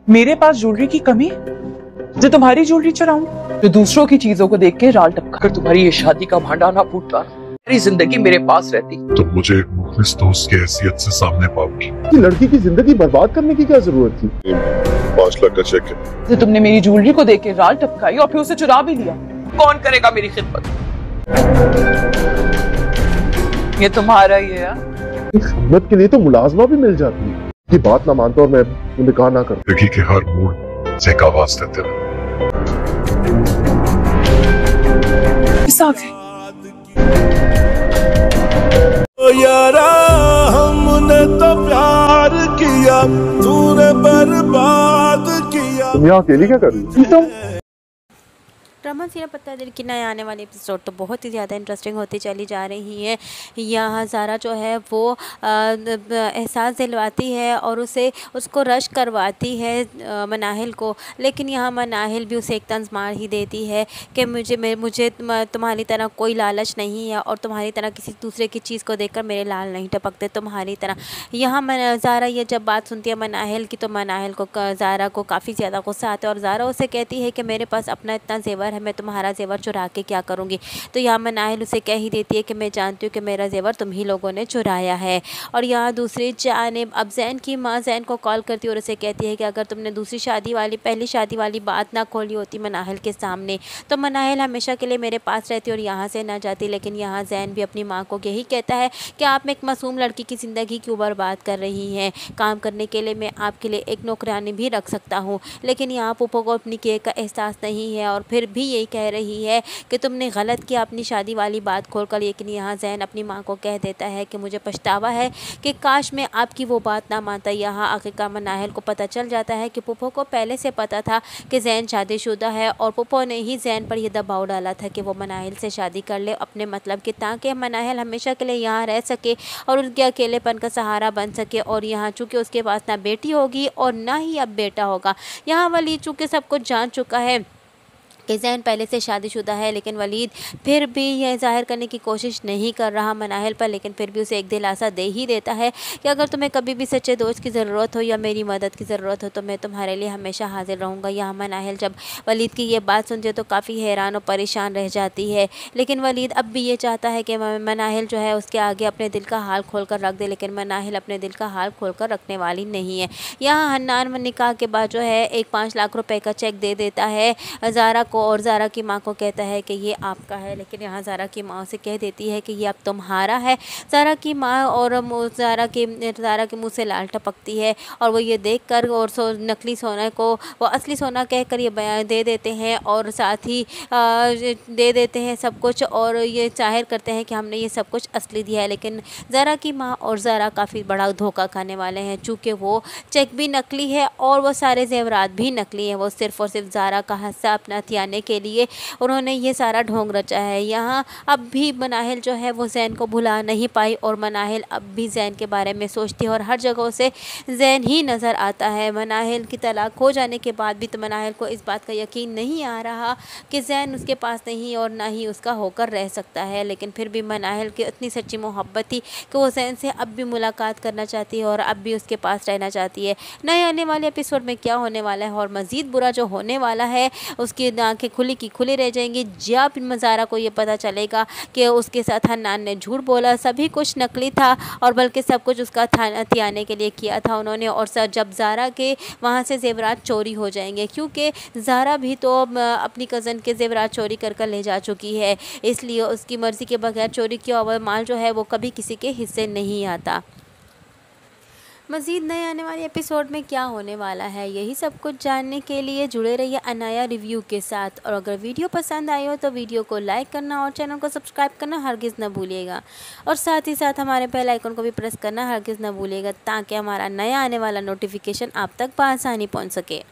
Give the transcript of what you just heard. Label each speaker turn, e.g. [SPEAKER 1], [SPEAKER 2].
[SPEAKER 1] मेरे पास ज्वेलरी की कमी जो तुम्हारी ज्वेलरी चुराऊं, जो दूसरों की चीजों को देख के राल टपका। अगर तुम्हारी ये शादी का भांडा ना फूटता, मेरी जिंदगी मेरे पास रहती।
[SPEAKER 2] तो मुझे एक मुखलिस दोस्त की हैसियत से सामने पाओगी।
[SPEAKER 3] कि लड़की की जिंदगी बर्बाद करने की क्या जरूरत थी?
[SPEAKER 2] 5 लाख का चेक है।
[SPEAKER 1] जो तुमने मेरी ज्वेलरी को देख के राल टपकाई और फिर उसे चुरा भी लिया, कौन करेगा मेरी खिदमत? ये तुम्हारा ही है यार।
[SPEAKER 3] खिदमत के लिए तो मुलाजमा भी मिल जाती है। ये बात ना मानता और मैं निकाह ना करता।
[SPEAKER 2] जिंदगी के हर मोड़ से एक आवाज देते रहे।
[SPEAKER 4] यारा हमने तो प्यार किया, तूने बर्बाद किया।
[SPEAKER 3] तुम यहाँ अकेली क्या कर रही हो?
[SPEAKER 5] ड्रामा सीरियल पत्ता दिल की नए आने वाली एपिसोड तो बहुत ही ज़्यादा इंटरेस्टिंग होती चली जा रही है। यहाँ ज़ारा जो है वो एहसास दिलवाती है और उसको रश करवाती है मनाहिल को, लेकिन यहाँ मनाहिल भी उसे एक तंज मार ही देती है कि मुझे तुम्हारी तरह कोई लालच नहीं है और तुम्हारी तरह किसी दूसरे की चीज़ को देखकर मेरे लाल नहीं टपकते तुम्हारी तरह। यहाँ ज़ारा ये जब बात सुनती है मनाहिल की तो मनाहिल को ज़ारा को काफ़ी ज़्यादा गुस्सा आता है और ज़ारा उसे कहती है कि मेरे पास अपना इतना जेवर मैं तुम्हारा जेवर चुरा के क्या करूँगी। तो यहाँ मनाहिल उसे कह ही देती है कि मैं जानती हूँ कि मेरा जेवर तुम ही लोगों ने चुराया है। और यहाँ दूसरी जानिब अब जैन की माँ जैन को कॉल करती है और उसे कहती है कि अगर तुमने पहली शादी वाली बात ना खोली होती मनाहिल के सामने तो मनाहिल हमेशा के लिए मेरे पास रहती और यहाँ से ना जाती। लेकिन यहाँ जैन भी अपनी माँ को यही कहता है कि आप एक मासूम लड़की की ज़िंदगी क्यों बर्बाद कर रही हैं। काम करने के लिए मैं आपके लिए एक नौकरानी भी रख सकता हूँ, लेकिन यहाँ पुप्पो को अपनी केयर का एहसास नहीं है और फिर भी यही कह रही है कि तुमने गलत किया अपनी शादी वाली बात खोलकर। लेकिन यहाँ जैन अपनी माँ को कह देता है कि मुझे पछतावा है कि काश मैं आपकी वो बात ना मानता। यहाँ आखिरकार मनाहिल को पता चल जाता है कि पुप्पो को पहले से पता था कि जैन शादीशुदा है और पुप्पो ने ही जैन पर यह दबाव डाला था कि वो मनाहिल से शादी कर ले अपने मतलब की, ताकि मनाहिल हमेशा के लिए यहाँ रह सके और उनके अकेलेपन का सहारा बन सके। और यहाँ चूँकि उसके पास ना बेटी होगी और ना ही अब बेटा होगा। यहाँ वलीद चूँकि सब कुछ जान चुका है कि जैन पहले से शादीशुदा है, लेकिन वलीद फिर भी यह जाहिर करने की कोशिश नहीं कर रहा मनाहिल पर, लेकिन फिर भी उसे एक दिलासा दे ही देता है कि अगर तुम्हें कभी भी सच्चे दोस्त की ज़रूरत हो या मेरी मदद की ज़रूरत हो तो मैं तुम्हारे लिए हमेशा हाजिर रहूँगा। यहाँ मनाहिल जब वलीद की ये बात सुनती है तो काफ़ी हैरान और परेशान रह जाती है, लेकिन वलीद अब भी ये चाहता है कि मनाहिल जो है उसके आगे अपने दिल का हाल खोल कर रख दे, लेकिन मनाहिल अपने दिल का हाल खोल कर रखने वाली नहीं है। यहाँ हन्नान निकाह के बाद जो है एक 5 लाख रुपए का चेक दे देता है ज़ारा और ज़ारा की माँ को कहता है कि ये आपका है, लेकिन यहाँ ज़ारा की माँ से कह देती है कि ये अब तुम्हारा है। ज़ारा की माँ और ज़ारा के मुँह से लाल टपकती है और वो ये देखकर और नकली सोना को वो असली सोना कहकर ये बयान दे देते हैं और साथ ही दे देते हैं सब कुछ और ये जाहिर करते हैं कि हमने ये सब कुछ असली दिया है। लेकिन ज़ारा की माँ और ज़ारा काफ़ी बड़ा धोखा खाने वाले हैं, चूँकि वो चेक भी नकली है और वो सारे जेवरात भी नकली हैं। वो सिर्फ़ और सिर्फ ज़ारा का हिस्सा अपना हथियाने के लिए उन्होंने ये सारा ढोंग रचा है। यहाँ अब भी मनाहिल जो है वो जैन को भुला नहीं पाई और मनाहिल अब भी जैन के बारे में सोचती है और हर जगह से जैन ही नज़र आता है। मनाहिल की तलाक हो जाने के बाद भी तो मनाहिल को इस बात का यकीन नहीं आ रहा कि जैन उसके पास नहीं और ना ही उसका होकर रह सकता है, लेकिन फिर भी मनाहिल की इतनी सच्ची मोहब्बत थी कि वो जैन से अब भी मुलाकात करना चाहती है और अब भी उसके पास रहना चाहती है। नए आने वाले एपिसोड में क्या होने वाला है और मज़ीद बुरा जो होने वाला है उसकी आँखें खुली रह जाएंगी जब ज़ारा को ये पता चलेगा कि उसके साथ हन्नान ने झूठ बोला, सभी कुछ नकली था और बल्कि सब कुछ उसका हथियाने के लिए किया था उन्होंने। और जब ज़ारा के वहाँ से जेवरात चोरी हो जाएंगे, क्योंकि ज़ारा भी तो अपनी कज़न के जेवरात चोरी कर ले जा चुकी है, इसलिए उसकी मर्ज़ी के बगैर चोरी किया हुआ माल जो है वो कभी किसी के हिस्से नहीं आता। मज़ीद नए आने वाले एपिसोड में क्या होने वाला है यही सब कुछ जानने के लिए जुड़े रहिए अनाया रिव्यू के साथ। और अगर वीडियो पसंद आई हो तो वीडियो को लाइक करना और चैनल को सब्सक्राइब करना हरगिज़ न भूलिएगा और साथ ही साथ हमारे बेल आइकन को भी प्रेस करना हरगिज़ न भूलिएगा ताकि हमारा नया आने वाला नोटिफिकेशन आप तक बआसानी पहुँच सके।